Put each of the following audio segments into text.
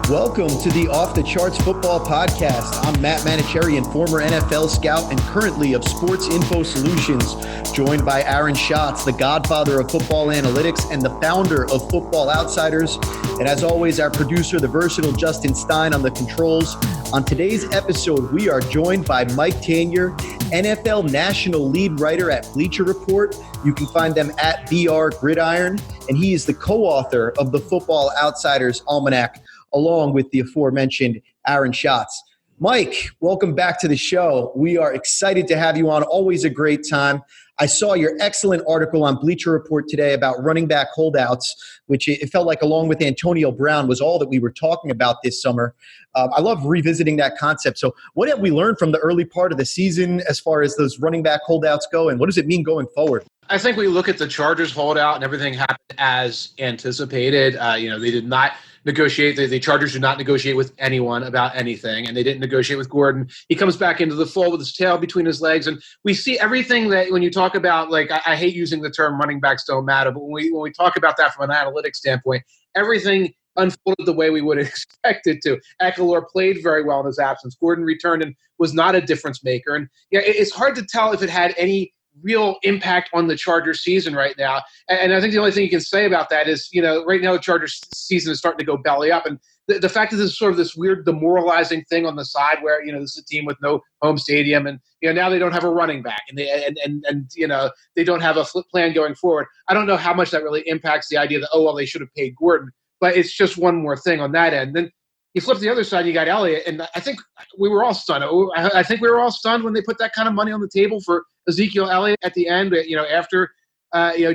Welcome to the Off the Charts Football Podcast. I'm Matt Manocherian, former NFL scout and currently of Sports Info Solutions, joined by Aaron Schatz, the godfather of football analytics and the founder of Football Outsiders. And as always, our producer, the versatile Justin Stein on the controls. On today's episode, we are joined by Mike Tanier, NFL national lead writer at Bleacher Report. You can find them at BR Gridiron, and he is the co-author of the Football Outsiders Almanac, along with the aforementioned Aaron Schatz. Mike, welcome back to the show. We are excited to have you on. Always a great time. I saw your excellent article on Bleacher Report today about running back holdouts, which it felt like along with Antonio Brown was all that we were talking about this summer. I love revisiting that concept. So what have we learned from the early part of the season as far as those running back holdouts go, and what does it mean going forward? I think we look at the Chargers holdout and everything happened as anticipated. They did not negotiate. The Chargers did not negotiate with anyone about anything, and they didn't negotiate with Gordon. He comes back into the fold with his tail between his legs, and we see everything that when you talk about, like, I hate using the term running backs don't matter, but when we talk about that from an analytics standpoint, everything unfolded the way we would expect it to. Eckler played very well in his absence. Gordon returned and was not a difference maker. And it's hard to tell if it had any real impact on the Chargers season right now. And I think the only thing you can say about that is, right now the Chargers season is starting to go belly up. And the fact that there's sort of this weird demoralizing thing on the side where, this is a team with no home stadium and, now they don't have a running back and they don't have a flip plan going forward. I don't know how much that really impacts the idea that, they should have paid Gordon, but it's just one more thing on that end. Then you flip the other side, you got Elliott, and I think we were all stunned. I think we were all stunned when they put that kind of money on the table for Ezekiel Elliott at the end. After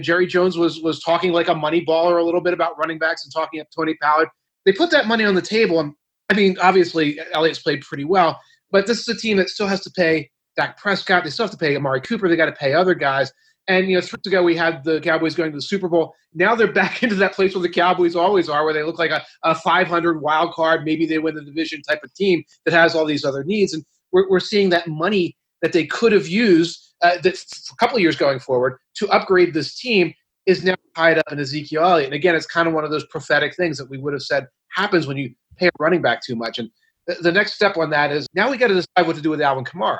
Jerry Jones was talking like a money baller a little bit about running backs and talking up Tony Pollard. They put that money on the table, and obviously Elliott's played pretty well, but this is a team that still has to pay Dak Prescott. They still have to pay Amari Cooper. They got to pay other guys. And 3 years ago, we had the Cowboys going to the Super Bowl. Now they're back into that place where the Cowboys always are, where they look like a 500 wild card. Maybe they win the division type of team that has all these other needs. And we're seeing that money that they could have used for a couple of years going forward to upgrade this team is now tied up in Ezekiel Elliott. And again, it's kind of one of those prophetic things that we would have said happens when you pay a running back too much. And the next step on that is now we got to decide what to do with Alvin Kamara.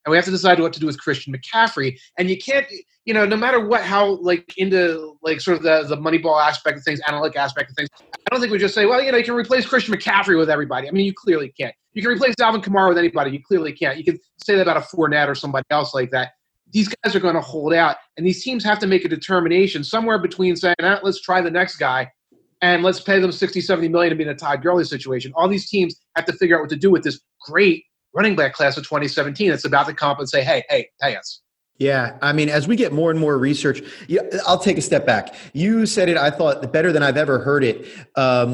And we have to decide what to do with Christian McCaffrey. And you can't, no matter how into sort of the money ball aspect of things, analytic aspect of things, I don't think we just say, you can replace Christian McCaffrey with everybody. You clearly can't. You can replace Alvin Kamara with anybody. You clearly can't. You can say that about a Fournette or somebody else like that. These guys are going to hold out. And these teams have to make a determination somewhere between saying, let's try the next guy and let's pay them $60, $70 million to be in a Todd Gurley situation. All these teams have to figure out what to do with this great running back class of 2017. It's about to compensate. Hey, pay us. Yeah, as we get more and more research, I'll take a step back. You said it, I thought, better than I've ever heard it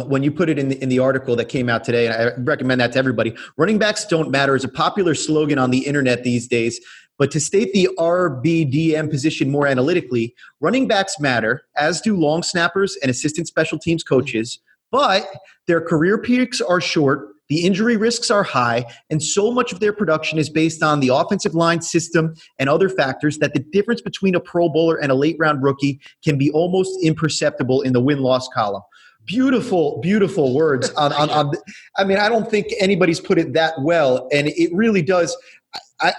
when you put it in the article that came out today, and I recommend that to everybody. Running backs don't matter is a popular slogan on the internet these days, but to state the RBDM position more analytically, running backs matter, as do long snappers and assistant special teams coaches, but their career peaks are short, the injury risks are high, and so much of their production is based on the offensive line system and other factors that the difference between a Pro Bowler and a late-round rookie can be almost imperceptible in the win-loss column. Beautiful, beautiful words. I don't think anybody's put it that well, and it really does.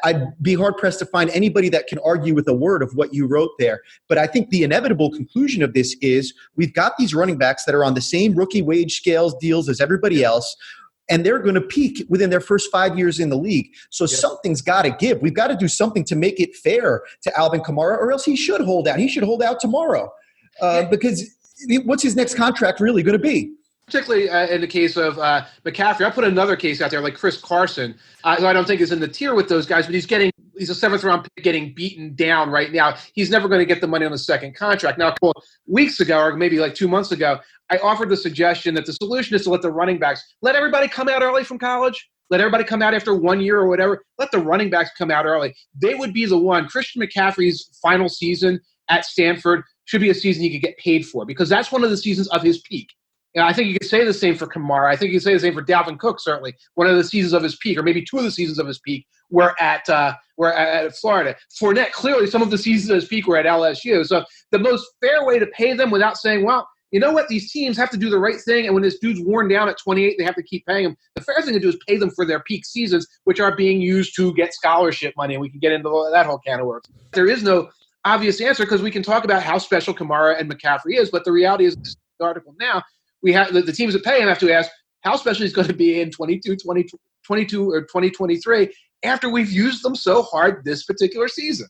I'd be hard-pressed to find anybody that can argue with a word of what you wrote there. But I think the inevitable conclusion of this is we've got these running backs that are on the same rookie wage scales deals as everybody else, and they're going to peak within their first 5 years in the league. So something's got to give. We've got to do something to make it fair to Alvin Kamara, or else he should hold out. He should hold out tomorrow because what's his next contract really going to be? Particularly in the case of McCaffrey. I put another case out there like Chris Carson, who I don't think is in the tier with those guys, but he's a 7th-round pick getting beaten down right now. He's never going to get the money on the second contract. Now, a couple of weeks ago, or maybe 2 months ago, I offered the suggestion that the solution is to let the running backs, let everybody come out early from college, let everybody come out after 1 year or whatever, let the running backs come out early. They would be the one. Christian McCaffrey's final season at Stanford should be a season he could get paid for because that's one of the seasons of his peak. I think you could say the same for Kamara. I think you could say the same for Dalvin Cook, certainly. One of the seasons of his peak, or maybe 2 of the seasons of his peak, were at Florida. Fournette, clearly some of the seasons of his peak were at LSU. So the most fair way to pay them without saying, well, you know what? These teams have to do the right thing, and when this dude's worn down at 28, they have to keep paying him. The fair thing to do is pay them for their peak seasons, which are being used to get scholarship money, and we can get into that whole can of worms. There is no obvious answer because we can talk about how special Kamara and McCaffrey is, but the reality is, the article now, we have the teams that pay him have to ask how special he's going to be in 22 or 2023 after we've used them so hard this particular season.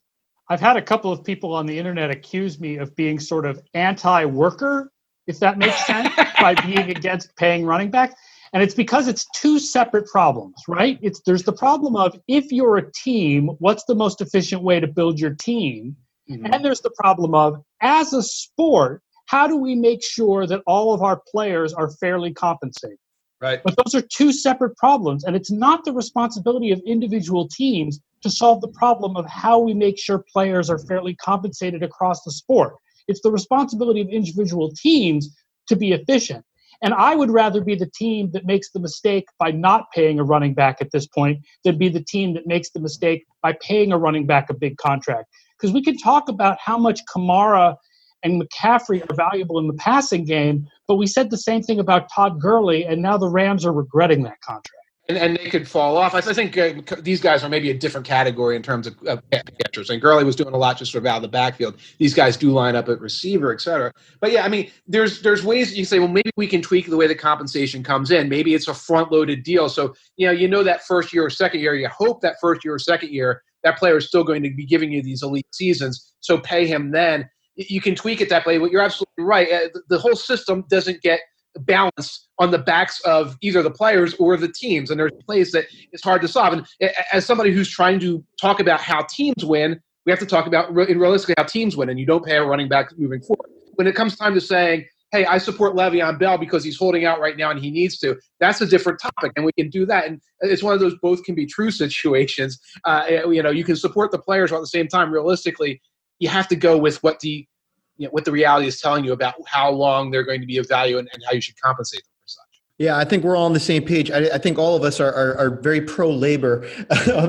I've had a couple of people on the internet accuse me of being sort of anti-worker, if that makes sense, by being against paying running backs. And it's because it's two separate problems, right? There's the problem of if you're a team, what's the most efficient way to build your team? Mm-hmm. And there's the problem of, as a sport, how do we make sure that all of our players are fairly compensated? Right. But those are two separate problems, and it's not the responsibility of individual teams to solve the problem of how we make sure players are fairly compensated across the sport. It's the responsibility of individual teams to be efficient. And I would rather be the team that makes the mistake by not paying a running back at this point than be the team that makes the mistake by paying a running back a big contract. Because we can talk about how much Kamara and McCaffrey are valuable in the passing game, but we said the same thing about Todd Gurley, and now the Rams are regretting that contract. And they could fall off. I think these guys are maybe a different category in terms of catchers. And Gurley was doing a lot just sort of out of the backfield. These guys do line up at receiver, et cetera. But yeah, I mean, there's ways that you say, well, maybe we can tweak the way the compensation comes in. Maybe it's a front-loaded deal. So, you know that first year or second year, you hope that first year or second year, that player is still going to be giving you these elite seasons. So pay him then. You can tweak it that way, but you're absolutely right. The whole system doesn't get balanced on the backs of either the players or the teams, and there's plays that it's hard to solve. And as somebody who's trying to talk about how teams win, we have to talk about realistically how teams win, and you don't pay a running back moving forward. When it comes time to saying, hey, I support Le'Veon Bell because he's holding out right now and he needs to, that's a different topic, and we can do that. And it's one of those both can be true situations. You can support the players, while at the same time, realistically, you have to go with what the reality is telling you about how long they're going to be of value and how you should compensate them for such. Yeah, I think we're all on the same page. I think all of us are very pro-labor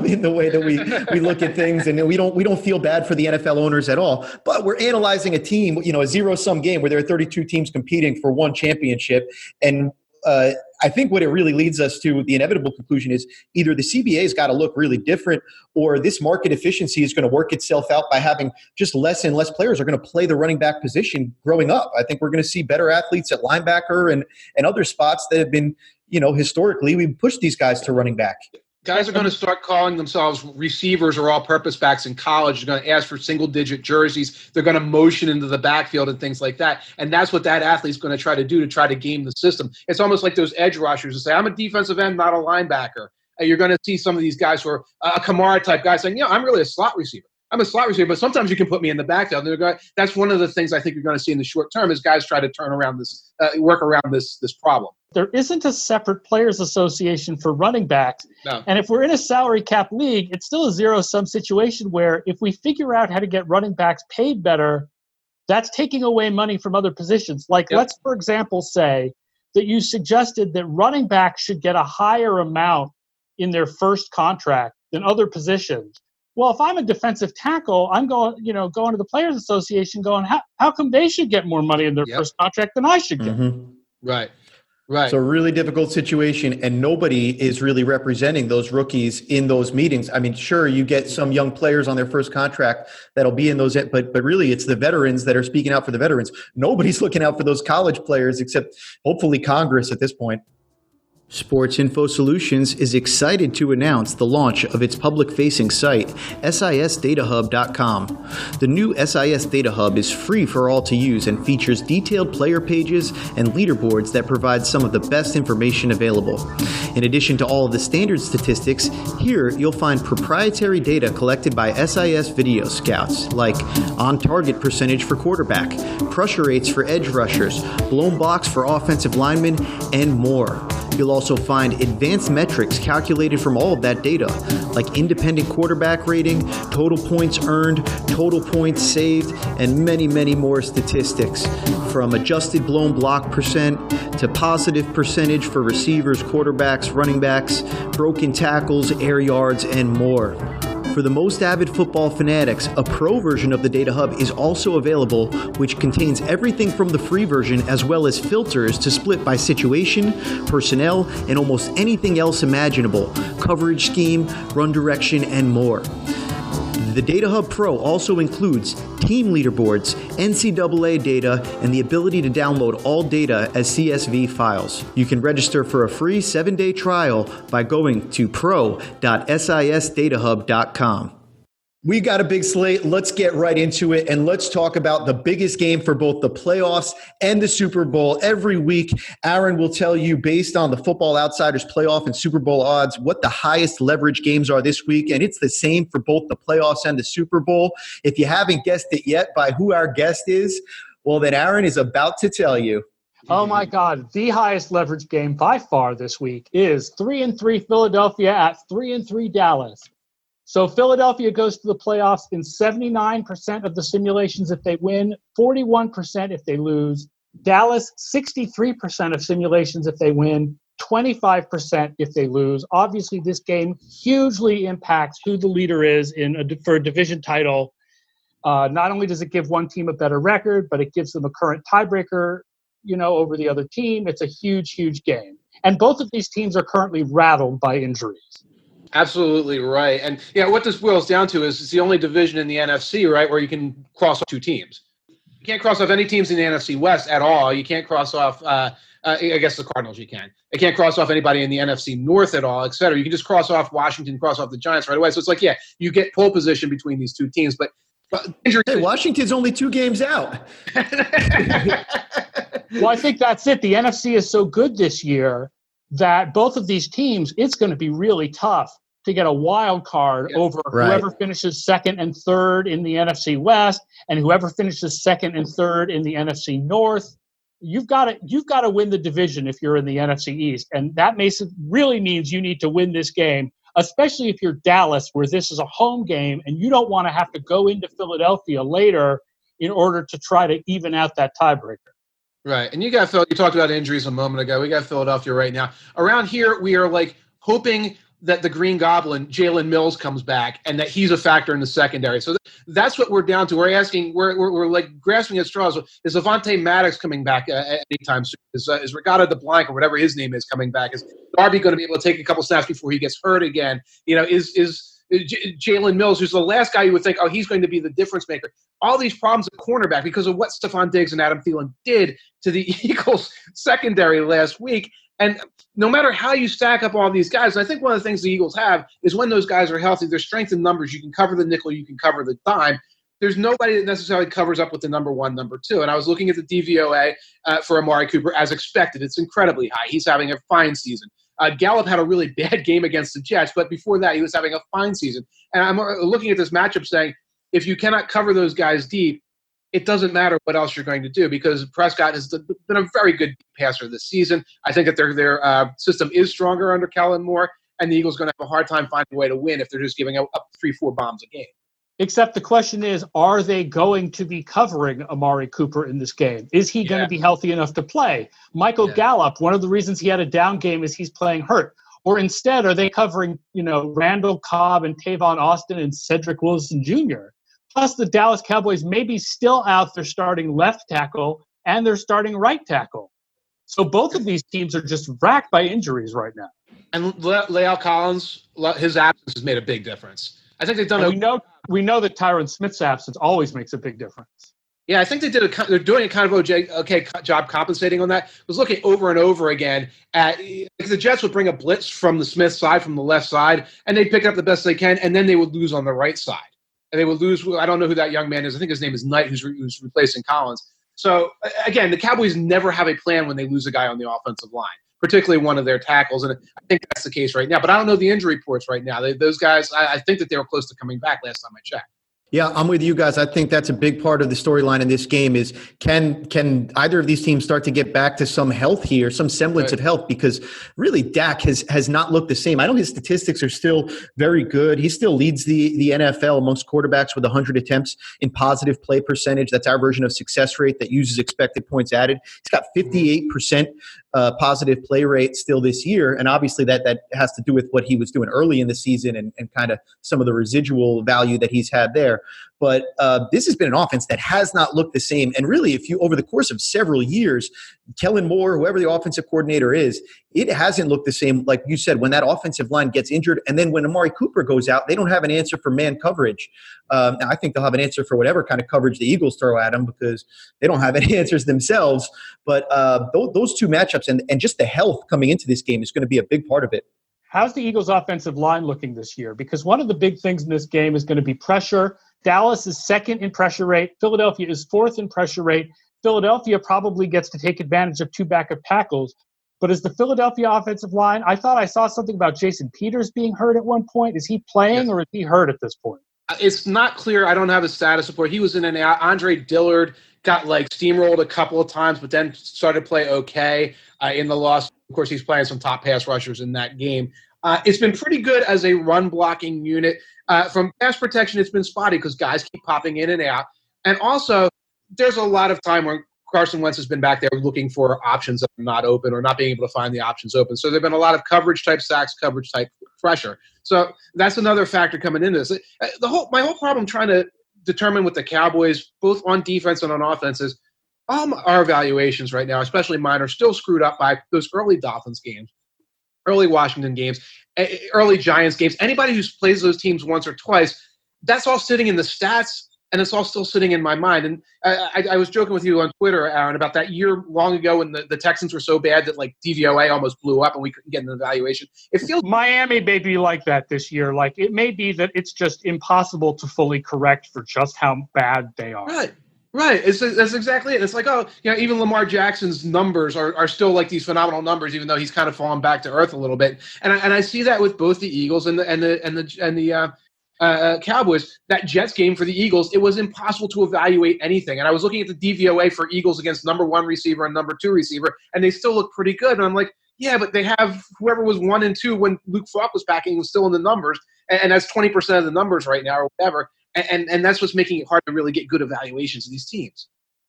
in the way that we look at things, and we don't feel bad for the NFL owners at all. But we're analyzing a team, a zero-sum game where there are 32 teams competing for one championship, and I think what it really leads us to, the inevitable conclusion is either the CBA's got to look really different, or this market efficiency is going to work itself out by having just less and less players are going to play the running back position growing up. I think we're going to see better athletes at linebacker and other spots that have been, historically, we pushed these guys to running back. Guys are going to start calling themselves receivers or all-purpose backs in college. They're going to ask for single-digit jerseys. They're going to motion into the backfield and things like that. And that's what that athlete's going to try to do to try to game the system. It's almost like those edge rushers who say, I'm a defensive end, not a linebacker. And you're going to see some of these guys who are a Kamara-type guy saying, I'm really a slot receiver. I'm a slot receiver, but sometimes you can put me in the backfield. That's one of the things I think you're going to see in the short term is guys try to work around this problem. There isn't a separate players association for running backs. No. And if we're in a salary cap league, it's still a zero-sum situation where if we figure out how to get running backs paid better, that's taking away money from other positions. Let's, for example, say that you suggested that running backs should get a higher amount in their first contract than other positions. Well, if I'm a defensive tackle, I'm going to the Players Association going, how come they should get more money in their first contract than I should get? Mm-hmm. Right. It's a really difficult situation, and nobody is really representing those rookies in those meetings. I mean, sure, you get some young players on their first contract that'll be in those, but really it's the veterans that are speaking out for the veterans. Nobody's looking out for those college players except hopefully Congress at this point. Sports Info Solutions is excited to announce the launch of its public-facing site, SISDataHub.com. The new SIS Data Hub is free for all to use and features detailed player pages and leaderboards that provide some of the best information available. In addition to all of the standard statistics, here you'll find proprietary data collected by SIS video scouts, like on-target percentage for quarterback, pressure rates for edge rushers, blown blocks for offensive linemen, and more. You'll also find advanced metrics calculated from all of that data, like independent quarterback rating, total points earned, total points saved, and many, many more statistics, from adjusted blown block percent to positive percentage for receivers, quarterbacks, running backs, broken tackles, air yards, and more. For the most avid football fanatics, a pro version of the Data Hub is also available, which contains everything from the free version as well as filters to split by situation, personnel, and almost anything else imaginable, coverage scheme, run direction, and more. The Data Hub Pro also includes team leaderboards, NCAA data, and the ability to download all data as CSV files. You can register for a free 7-day trial by going to pro.sisdatahub.com. We got a big slate. Let's get right into it, and let's talk about the biggest game for both the playoffs and the Super Bowl. Every week, Aaron will tell you, based on the Football Outsiders playoff and Super Bowl odds, what the highest leverage games are this week, and it's the same for both the playoffs and the Super Bowl. If you haven't guessed it yet by who our guest is, well, then Aaron is about to tell you. Oh, my God. The highest leverage game by far this week is 3-3 Philadelphia at 3-3 Dallas. So Philadelphia goes to the playoffs in 79% of the simulations if they win, 41% if they lose. Dallas, 63% of simulations if they win, 25% if they lose. Obviously, this game hugely impacts who the leader is for a division title. Not only does it give one team a better record, but it gives them a current tiebreaker, over the other team. It's a huge, huge game. And both of these teams are currently rattled by injuries. Absolutely right. And what this boils down to is it's the only division in the NFC, right, where you can cross off two teams. You can't cross off any teams in the NFC West at all. You can't cross off, I guess the Cardinals you can. You can't cross off anybody in the NFC North at all, et cetera. You can just cross off Washington, cross off the Giants right away. So it's like, you get pole position between these two teams. But hey, Washington's only 2 games out. Well, I think that's it. The NFC is so good this year that both of these teams, it's going to be really tough to get a wild card over whoever finishes second and third in the NFC West and whoever finishes second and third in the NFC North. You've got to win the division if you're in the NFC East, and that really means you need to win this game, especially if you're Dallas, where this is a home game and you don't want to have to go into Philadelphia later in order to try to even out that tiebreaker. Right, and you talked about injuries a moment ago. We got Philadelphia right now. Around here, we are hoping that the Green Goblin, Jalen Mills, comes back and that he's a factor in the secondary. So that's what we're down to. We're asking, we're grasping at straws. Is Avonte Maddox coming back anytime soon? Is Regatta DeBlanc or whatever his name is coming back? Is Darby going to be able to take a couple snaps before he gets hurt again? Is Jalen Mills, who's the last guy you would think, he's going to be the difference maker. All these problems at cornerback because of what Stephon Diggs and Adam Thielen did to the Eagles secondary last week. And no matter how you stack up all these guys, I think one of the things the Eagles have is when those guys are healthy, there's strength in numbers. You can cover the nickel, you can cover the dime. There's nobody that necessarily covers up with the number 1, number 2. And I was looking at the DVOA for Amari Cooper as expected. It's incredibly high. He's having a fine season. Gallup had a really bad game against the Jets, but before that, he was having a fine season. And I'm looking at this matchup saying, if you cannot cover those guys deep, it doesn't matter what else you're going to do because Prescott has been a very good passer this season. I think that their system is stronger under Kellen Moore, and the Eagles are going to have a hard time finding a way to win if they're just giving up 3-4 bombs a game. Except the question is, are they going to be covering Amari Cooper in this game? Is he going to be healthy enough to play? Michael Gallup, one of the reasons he had a down game is he's playing hurt. Or instead, are they covering, Randall Cobb and Tavon Austin and Cedric Wilson Jr.? Plus, the Dallas Cowboys may be still out their starting left tackle and their starting right tackle. So both of these teams are just racked by injuries right now. And La'el Collins, his absence has made a big difference. I think they've done. We know that Tyron Smith's absence always makes a big difference. Yeah, I think they're doing a kind of okay job compensating on that. I was looking over and over again at the Jets would bring a blitz from the Smith side, from the left side, and they'd pick up the best they can, and then they would lose on the right side. And they would lose. I don't know who that young man is. I think his name is Knight, who's replacing Collins. So, again, the Cowboys never have a plan when they lose a guy on the offensive line, particularly one of their tackles. And I think that's the case right now. But I don't know the injury reports right now. Those guys, I think that they were close to coming back last time I checked. Yeah, I'm with you guys. I think that's a big part of the storyline in this game is can either of these teams start to get back to some health here, some semblance of health, because really Dak has not looked the same. I know his statistics are still very good. He still leads the NFL amongst quarterbacks with 100 attempts in positive play percentage. That's our version of success rate that uses expected points added. He's got 58% positive play rate still this year. And obviously that has to do with what he was doing early in the season and kind of some of the residual value that he's had there. But this has been an offense that has not looked the same. And really, if you over the course of several years, Kellen Moore, whoever the offensive coordinator is, it hasn't looked the same. Like you said, when that offensive line gets injured, and then when Amari Cooper goes out, they don't have an answer for man coverage. I think they'll have an answer for whatever kind of coverage the Eagles throw at them because they don't have any answers themselves. But those two matchups and just the health coming into this game is going to be a big part of it. How's the Eagles' offensive line looking this year? Because one of the big things in this game is going to be pressure. Dallas is second in pressure rate. Philadelphia is fourth in pressure rate. Philadelphia probably gets to take advantage of two backup tackles. But is the Philadelphia offensive line, I thought I saw something about Jason Peters being hurt at one point. Is he playing or is he hurt at this point? It's not clear. I don't have his status report. He was in and out. Andre Dillard got steamrolled a couple of times, but then started to play okay in the loss. Of course, he's playing some top pass rushers in that game. It's been pretty good as a run blocking unit. From pass protection, it's been spotty because guys keep popping in and out. And also, there's a lot of time where Carson Wentz has been back there looking for options that are not open or not being able to find the options open. So there have been a lot of coverage type sacks, coverage type pressure. So that's another factor coming into this. My whole problem trying to determine with the Cowboys, both on defense and on offense, is our evaluations right now, especially mine, are still screwed up by those early Dolphins games, early Washington games, early Giants games. Anybody who plays those teams once or twice, that's all sitting in the stats, and it's all still sitting in my mind. And I was joking with you on Twitter, Aaron, about that year long ago when the Texans were so bad that DVOA almost blew up and we couldn't get an evaluation. It feels Miami may be like that this year. It may be that it's just impossible to fully correct for just how bad they are. Right. That's exactly it. It's even Lamar Jackson's numbers are still these phenomenal numbers, even though he's kind of fallen back to earth a little bit. And I see that with both the Eagles and the Cowboys. That Jets game for the Eagles, it was impossible to evaluate anything. And I was looking at the DVOA for Eagles against number one receiver and number two receiver, and they still look pretty good. And I'm like, yeah, but they have whoever was 1 and 2 when Luke Falk was backing was still in the numbers, and that's 20% of the numbers right now or whatever. And that's what's making it hard to really get good evaluations of these teams.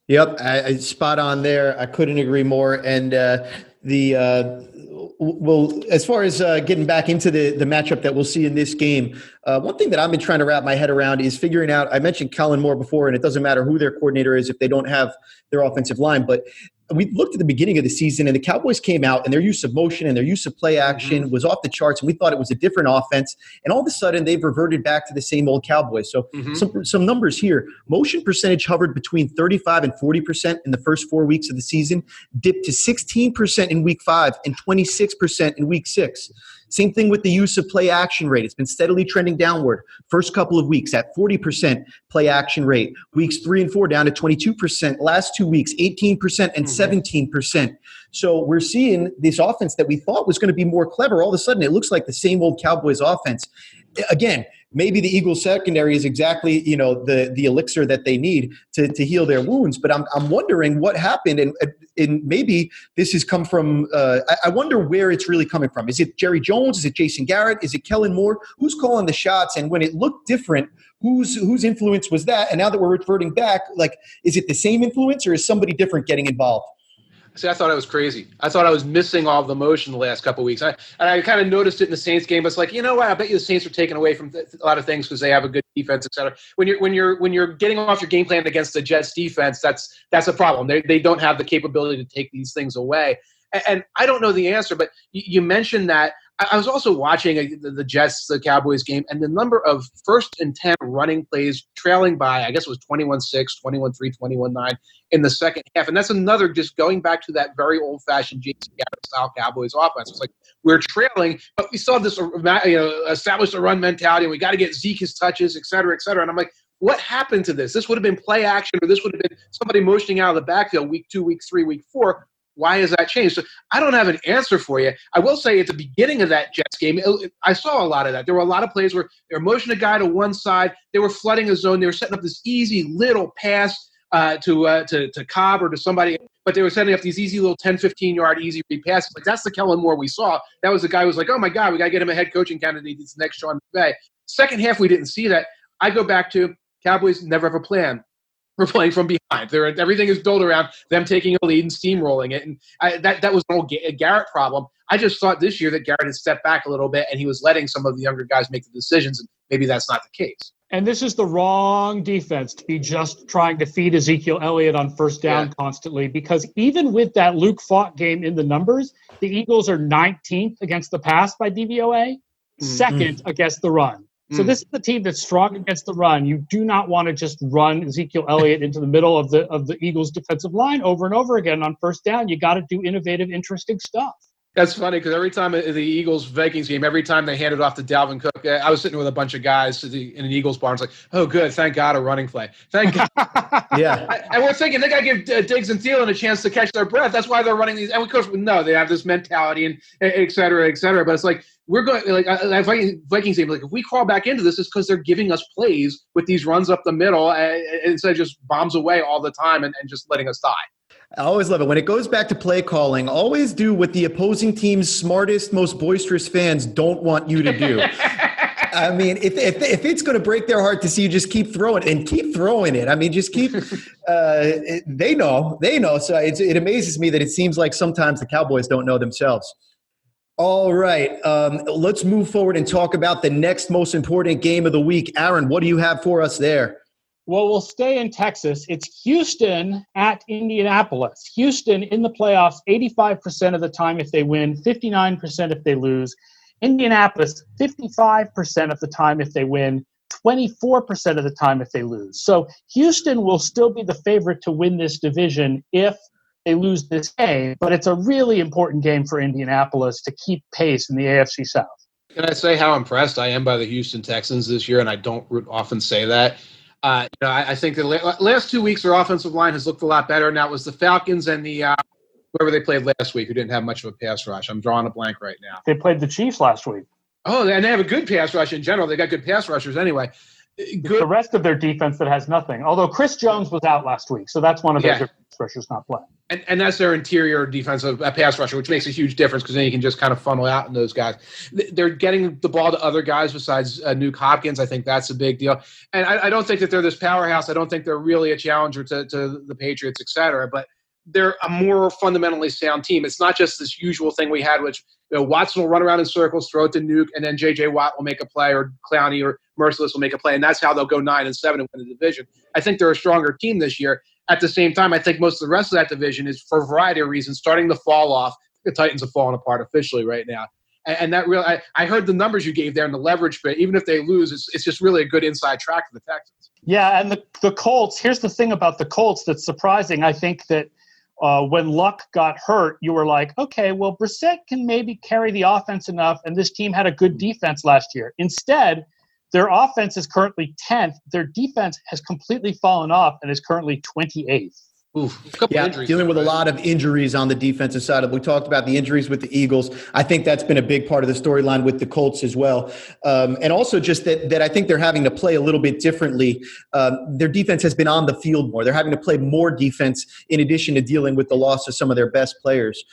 Yep, I spot on there. I couldn't agree more. And as far as getting back into the matchup that we'll see in this game, one thing that I've been trying to wrap my head around is figuring out. I mentioned Kellen Moore before, and it doesn't matter who their coordinator is if they don't have their offensive line, but we looked at the beginning of the season and the Cowboys came out and their use of motion and their use of play action was off the charts. And we thought it was a different offense. And all of a sudden they've reverted back to the same old Cowboys. So some numbers here. Motion percentage hovered between 35 and 40% in the first 4 weeks of the season, dipped to 16% in week 5 and 26% in week 6. Same thing with the use of play action rate. It's been steadily trending downward. First couple of weeks at 40% play action rate. Weeks 3 and 4 down to 22%. Last 2 weeks, 18% and 17%. So we're seeing this offense that we thought was going to be more clever. All of a sudden, it looks like the same old Cowboys offense. Again, maybe the Eagles secondary is exactly, the elixir that they need to heal their wounds. But I'm wondering what happened, and maybe this has come from. I wonder where it's really coming from. Is it Jerry Jones? Is it Jason Garrett? Is it Kellen Moore? Who's calling the shots? And when it looked different, whose influence was that? And now that we're reverting back, is it the same influence or is somebody different getting involved? See, I thought I was crazy. I thought I was missing all of the motion the last couple of weeks. I kind of noticed it in the Saints game. But it's you know what? I bet you the Saints are taken away from a lot of things because they have a good defense, et cetera. When you're getting off your game plan against the Jets defense, that's a problem. They don't have the capability to take these things away. And I don't know the answer, but you mentioned that. I was also watching the Jets, the Cowboys game, and the number of 1st and 10 running plays trailing by, I guess it was 21-6, 21-3, 21-9 in the second half. And that's another just going back to that very old-fashioned Jason Garrett-style Cowboys offense. It's we're trailing, but we still have this established a run mentality, and we got to get Zeke his touches, et cetera, et cetera. And I'm like, what happened to this? This would have been play action, or this would have been somebody motioning out of the backfield week 2, week 3, week 4. Why has that changed? So I don't have an answer for you. I will say at the beginning of that Jets game, I saw a lot of that. There were a lot of plays where they were motioning a guy to one side. They were flooding a zone. They were setting up this easy little pass to Cobb or to somebody, but they were setting up these easy little 10, 15-yard easy read passes. That's the Kellen Moore we saw. That was the guy who was oh, my God, we got to get him a head coaching candidate. It's the next Sean McVay. Second half, we didn't see that. I go back to Cowboys never have a plan. We're playing from behind. Everything is built around them taking a lead and steamrolling it. And that was an old Garrett problem. I just thought this year that Garrett had stepped back a little bit and he was letting some of the younger guys make the decisions. And maybe that's not the case. And this is the wrong defense to be just trying to feed Ezekiel Elliott on first down constantly, because even with that Luke Falk game in the numbers, the Eagles are 19th against the pass by DVOA, second against the run. So this is the team that's strong against the run. You do not want to just run Ezekiel Elliott into the middle of the Eagles defensive line over and over again on first down. You got to do innovative, interesting stuff. That's funny because every time in the Eagles-Vikings game, every time they handed off to Dalvin Cook, I was sitting with a bunch of guys in an Eagles barn. It's like, oh, good, thank God, a running play. Thank God. Yeah. And we're thinking they got to give Diggs and Thielen a chance to catch their breath. That's why they're running these. And of course, no, they have this mentality and et cetera, et cetera. But it's like, we're going like Vikings game. Like if we crawl back into this, it's because they're giving us plays with these runs up the middle instead of just bombs away all the time and just letting us die. I always love it. When it goes back to play calling, always do what the opposing team's smartest, most boisterous fans don't want you to do. I mean, if it's going to break their heart to see you just keep throwing it. I mean, just keep they know. So it amazes me that it seems like sometimes the Cowboys don't know themselves. All right. Let's move forward and talk about the next most important game of the week. Aaron, what do you have for us there? Well, we'll stay in Texas. It's Houston at Indianapolis. Houston in the playoffs 85% of the time if they win, 59% if they lose. Indianapolis 55% of the time if they win, 24% of the time if they lose. So Houston will still be the favorite to win this division if they lose this game, but it's a really important game for Indianapolis to keep pace in the AFC South. Can I say how impressed I am by the Houston Texans this year? And I don't often say that. I think the last 2 weeks, their offensive line has looked a lot better. Now it was the Falcons and the whoever they played last week who didn't have much of a pass rush. I'm drawing a blank right now. They played the Chiefs last week. Oh, and they have a good pass rush in general. They got good pass rushers anyway. Good. The rest of their defense that has nothing. Although Chris Jones was out last week, so that's one of their pass rushers not playing. And that's their interior defensive pass rusher, which makes a huge difference because then you can just kind of funnel out in those guys. They're getting the ball to other guys besides Nuke Hopkins. I think that's a big deal. And I don't think that they're this powerhouse. I don't think they're really a challenger to the Patriots, et cetera. But they're a more fundamentally sound team. It's not just this usual thing we had, which Watson will run around in circles, throw it to Nuke, and then J.J. Watt will make a play, or Clowney or Merciless will make a play, and that's how they'll go 9-7 and win the division. I think they're a stronger team this year. At the same time, I think most of the rest of that division is, for a variety of reasons, starting to fall off. The Titans have fallen apart officially right now. And that really, I heard the numbers you gave there and the leverage bit. Even if they lose, it's just really a good inside track for the Texans. Yeah, and the Colts, here's the thing about the Colts that's surprising. I think that when Luck got hurt, you were like, okay, well, Brissett can maybe carry the offense enough, and this team had a good defense last year. Instead, their offense is currently 10th. Their defense has completely fallen off and is currently 28th. Oof, a couple injuries. Dealing with a lot of injuries on the defensive side. We talked about the injuries with the Eagles. I think that's been a big part of the storyline with the Colts as well. And also just that I think they're having to play a little bit differently. Their defense has been on the field more. They're having to play more defense in addition to dealing with the loss of some of their best players.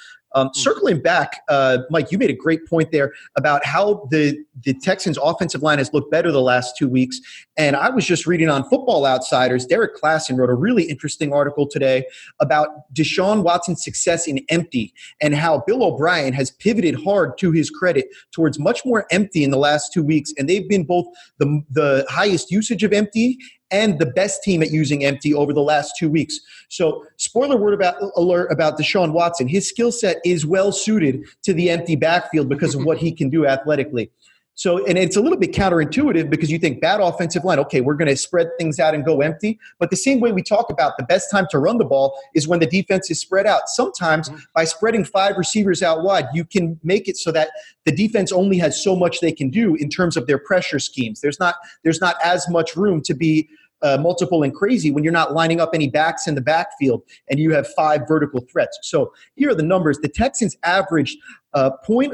Circling back, Mike, you made a great point there about how the Texans' offensive line has looked better the last 2 weeks. And I was just reading on Football Outsiders. Derek Klassen wrote a really interesting article today about Deshaun Watson's success in empty and how Bill O'Brien has pivoted hard, to his credit, towards much more empty in the last 2 weeks. And they've been both the highest usage of empty and the best team at using empty over the last 2 weeks. So, spoiler alert about Deshaun Watson. His skill set is well suited to the empty backfield because of what he can do athletically. So, and it's a little bit counterintuitive because you think bad offensive line, okay, we're going to spread things out and go empty. But the same way we talk about the best time to run the ball is when the defense is spread out. Sometimes by spreading 5 receivers out wide, you can make it so that the defense only has so much they can do in terms of their pressure schemes. There's not as much room to be multiple and crazy when you're not lining up any backs in the backfield and you have 5 vertical threats. So here are the numbers. The Texans averaged 0.11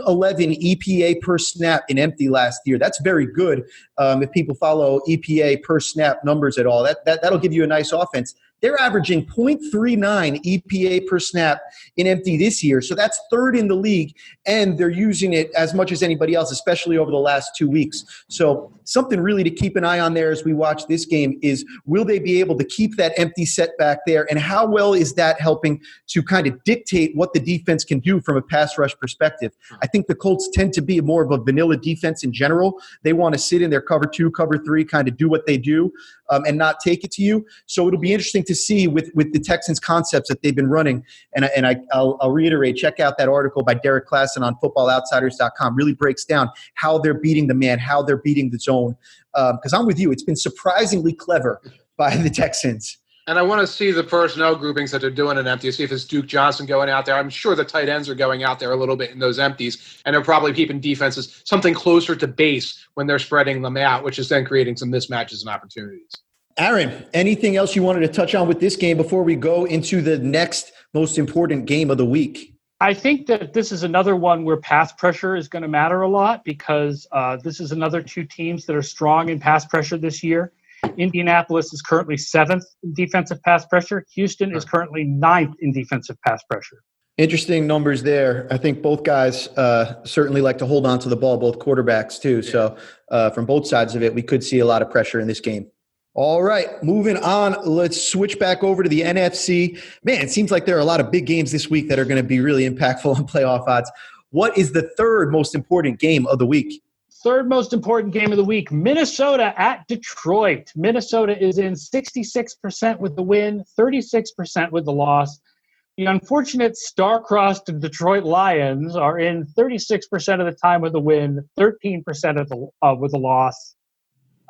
EPA per snap in empty last year. That's very good if people follow EPA per snap numbers at all. That'll give you a nice offense. They're averaging 0.39 EPA per snap in empty this year. So that's third in the league, and they're using it as much as anybody else, especially over the last 2 weeks. So something really to keep an eye on there as we watch this game is, will they be able to keep that empty set back there, and how well is that helping to kind of dictate what the defense can do from a pass rush perspective? I think the Colts tend to be more of a vanilla defense in general. They want to sit in their cover 2, cover 3, kind of do what they do and not take it to you. So it'll be interesting to see with the Texans concepts that they've been running. And I'll reiterate, check out that article by Derek Klassen on footballoutsiders.com. Really breaks down how they're beating the man, how they're beating the zone. Because I'm with you, it's been surprisingly clever by the Texans. And I want to see the personnel groupings that they're doing in empty. See if it's Duke Johnson going out there. I'm sure the tight ends are going out there a little bit in those empties, and they're probably keeping defenses something closer to base when they're spreading them out, which is then creating some mismatches and opportunities. Aaron, anything else you wanted to touch on with this game before we go into the next most important game of the week? I think that this is another one where pass pressure is going to matter a lot, because this is another two teams that are strong in pass pressure this year. Indianapolis is currently 7th in defensive pass pressure. Houston is currently 9th in defensive pass pressure. Interesting numbers there. I think both guys certainly like to hold on to the ball, both quarterbacks too. Yeah. So from both sides of it, we could see a lot of pressure in this game. All right, moving on. Let's switch back over to the NFC. Man, it seems like there are a lot of big games this week that are going to be really impactful on playoff odds. What is the third most important game of the week? Third most important game of the week, Minnesota at Detroit. Minnesota is in 66% with the win, 36% with the loss. The unfortunate star-crossed Detroit Lions are in 36% of the time with the win, 13% with the loss.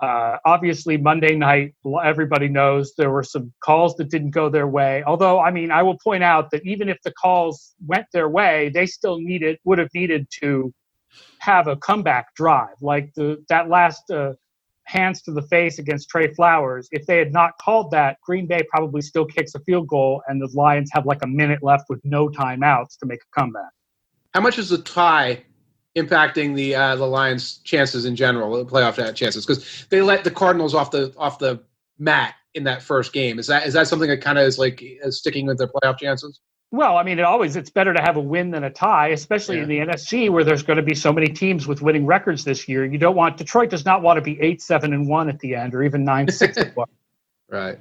Obviously, Monday night, everybody knows there were some calls that didn't go their way. Although, I mean, I will point out that even if the calls went their way, they still would have needed to have a comeback drive, like that last hands to the face against Trey Flowers. If they had not called that, Green Bay probably still kicks a field goal, and the Lions have like a minute left with no timeouts to make a comeback. How much is the tie impacting the Lions' chances in general, playoff chances? Because they let the Cardinals off the mat in that first game. Is that something that kind of is like sticking with their playoff chances? Well, I mean, it's better to have a win than a tie, especially in the NFC, where there's going to be so many teams with winning records this year. Detroit does not want to be 8-7-1 at the end, or even 9-6-1. Right.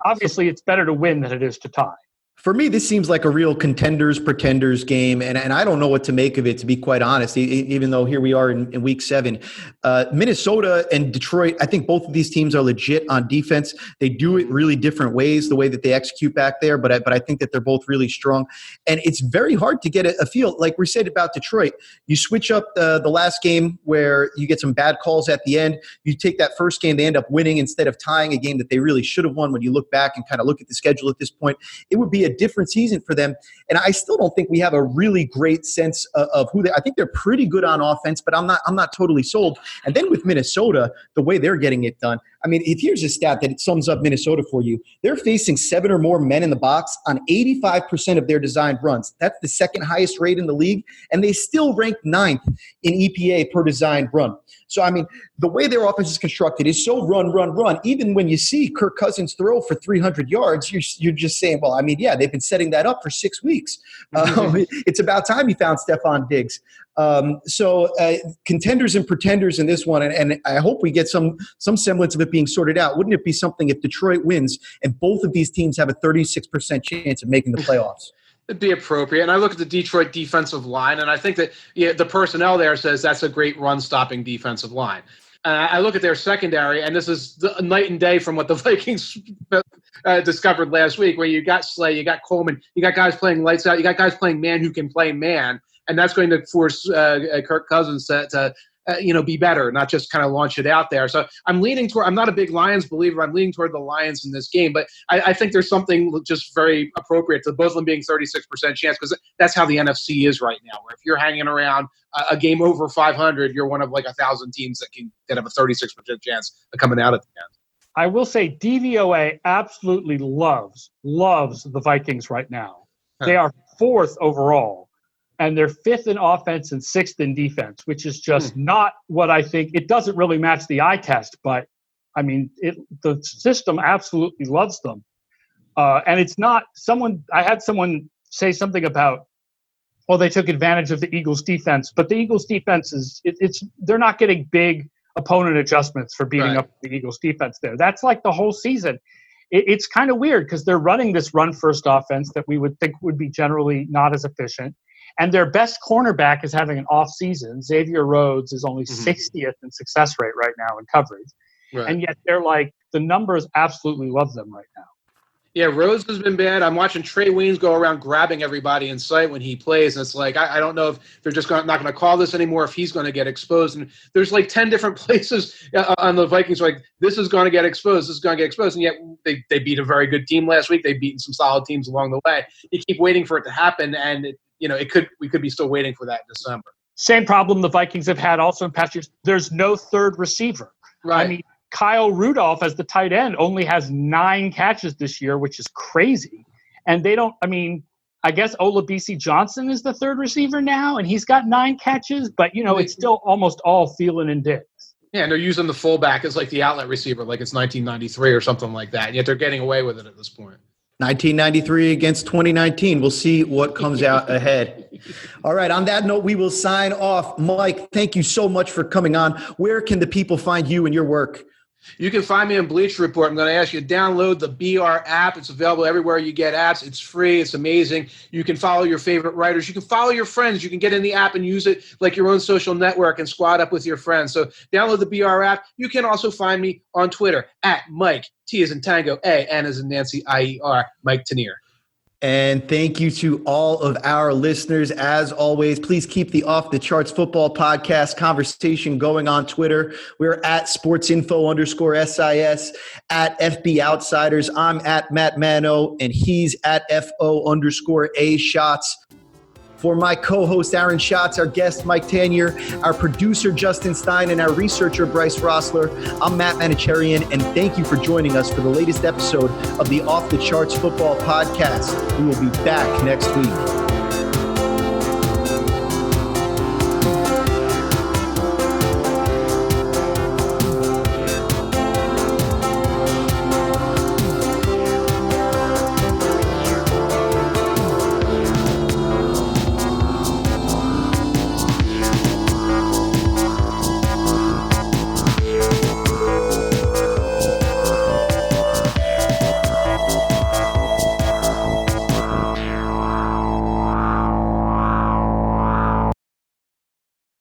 Obviously, it's better to win than it is to tie. For me, this seems like a real contenders-pretenders game, and I don't know what to make of it, to be quite honest, even though here we are in Week 7. Minnesota and Detroit, I think both of these teams are legit on defense. They do it really different ways, the way that they execute back there, but I think that they're both really strong. And it's very hard to get a feel. Like we said about Detroit, you switch up the last game where you get some bad calls at the end. You take that first game, they end up winning instead of tying a game that they really should have won when you look back and kind of look at the schedule at this point. It would be a different season for them. And I still don't think we have a really great sense of who I think they're pretty good on offense, but I'm not totally sold. And then with Minnesota, the way they're getting it done, I mean, if here's a stat that it sums up Minnesota for you, they're facing 7 or more men in the box on 85% of their designed runs. That's the second highest rate in the league, and they still rank 9th in EPA per designed run. So, I mean, the way their offense is constructed is so run. Even when you see Kirk Cousins throw for 300 yards, you're just saying, well, I mean, yeah, they've been setting that up for 6 weeks. It's about time you found Stephon Diggs. So contenders and pretenders in this one, and I hope we get some semblance of it being sorted out. Wouldn't it be something if Detroit wins and both of these teams have a 36% chance of making the playoffs? It'd be appropriate. And I look at the Detroit defensive line, and I think that the personnel there says that's a great run-stopping defensive line. I look at their secondary, and this is the night and day from what the Vikings discovered last week, where you got Slay, you got Coleman, you got guys playing lights out, you got guys playing man who can play man, and that's going to force Kirk Cousins to be better, not just kind of launch it out there. So I'm not a big Lions believer. I'm leaning toward the Lions in this game, but I think there's something just very appropriate to both of them being 36% chance, because that's how the NFC is right now, where if you're hanging around a game over 500, you're one of like 1,000 teams that have a 36% chance of coming out at the end. I will say DVOA absolutely loves the Vikings right now. They are 4th overall. And they're 5th in offense and 6th in defense, which is just not what I think. It doesn't really match the eye test, but, I mean, the system absolutely loves them. And it's not I had someone say something about, well, they took advantage of the Eagles defense, but the Eagles defense they're not getting big opponent adjustments for beating up the Eagles defense there. That's like the whole season. It's kind of weird because they're running this run-first offense that we would think would be generally not as efficient. And their best cornerback is having an off season. Xavier Rhodes is only 60th in success rate right now in coverage. Right. And yet they're like, the numbers absolutely love them right now. Yeah, Rhodes has been bad. I'm watching Trey Waynes go around grabbing everybody in sight when he plays. And it's like, I don't know if they're just not going to call this anymore, if he's going to get exposed. And there's like 10 different places on the Vikings like, this is going to get exposed, this is going to get exposed. And yet they beat a very good team last week. They've beaten some solid teams along the way. You keep waiting for it to happen, and we could be still waiting for that in December. Same problem the Vikings have had also in past years. There's no third receiver. Right. I mean, Kyle Rudolph as the tight end only has 9 catches this year, which is crazy. And I guess Olabisi Johnson is the third receiver now, and he's got 9 catches, but, it's still almost all Thielen and Diggs. Yeah, and they're using the fullback as like the outlet receiver, like it's 1993 or something like that. And yet they're getting away with it at this point. 1993 against 2019. We'll see what comes out ahead. All right. On that note, we will sign off. Mike, thank you so much for coming on. Where can the people find you and your work? You can find me on Bleacher Report. I'm going to ask you to download the BR app. It's available everywhere you get apps. It's free. It's amazing. You can follow your favorite writers. You can follow your friends. You can get in the app and use it like your own social network and squad up with your friends. So download the BR app. You can also find me on Twitter at Mike, T as in Tango, A, N as in Nancy, I-E-R, Mike Tanier. And thank you to all of our listeners. As always, please keep the Off the Charts Football Podcast conversation going on Twitter. We're at sportsinfo_SIS, at FB Outsiders. I'm at Matt Mano, and he's at FO_A Shots. For my co-host, Aaron Schatz, our guest, Mike Tanier, our producer, Justin Stein, and our researcher, Bryce Rossler, I'm Matt Manocherian, and thank you for joining us for the latest episode of the Off the Charts Football Podcast. We will be back next week.